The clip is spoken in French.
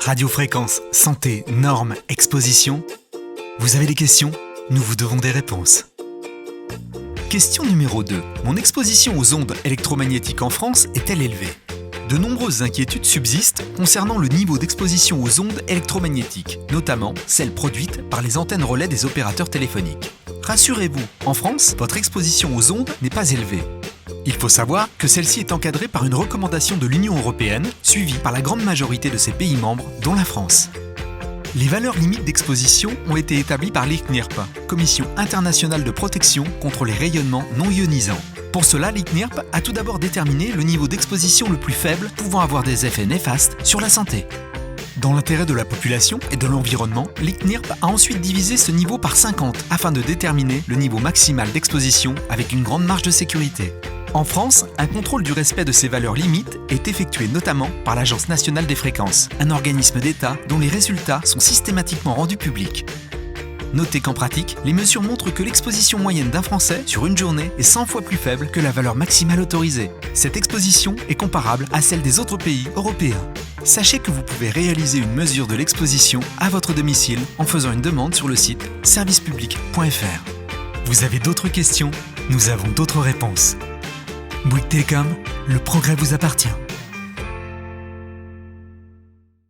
Radiofréquence, santé, normes, exposition. Vous avez des questions? Nous vous devons des réponses. Question numéro 2. Mon exposition aux ondes électromagnétiques en France est-elle élevée? De nombreuses inquiétudes subsistent concernant le niveau d'exposition aux ondes électromagnétiques, notamment celles produites par les antennes relais des opérateurs téléphoniques. Rassurez-vous, en France, votre exposition aux ondes n'est pas élevée. Il faut savoir que celle-ci est encadrée par une recommandation de l'Union européenne, suivie par la grande majorité de ses pays membres, dont la France. Les valeurs limites d'exposition ont été établies par l'ICNIRP, Commission internationale de protection contre les rayonnements non ionisants. Pour cela, l'ICNIRP a tout d'abord déterminé le niveau d'exposition le plus faible pouvant avoir des effets néfastes sur la santé. Dans l'intérêt de la population et de l'environnement, l'ICNIRP a ensuite divisé ce niveau par 50 afin de déterminer le niveau maximal d'exposition avec une grande marge de sécurité. En France, un contrôle du respect de ces valeurs limites est effectué notamment par l'Agence nationale des fréquences, un organisme d'État dont les résultats sont systématiquement rendus publics. Notez qu'en pratique, les mesures montrent que l'exposition moyenne d'un Français sur une journée est 100 fois plus faible que la valeur maximale autorisée. Cette exposition est comparable à celle des autres pays européens. Sachez que vous pouvez réaliser une mesure de l'exposition à votre domicile en faisant une demande sur le site servicepublic.fr. Vous avez d'autres questions? Nous avons d'autres réponbouygues Telecom, le progrès vous appartient.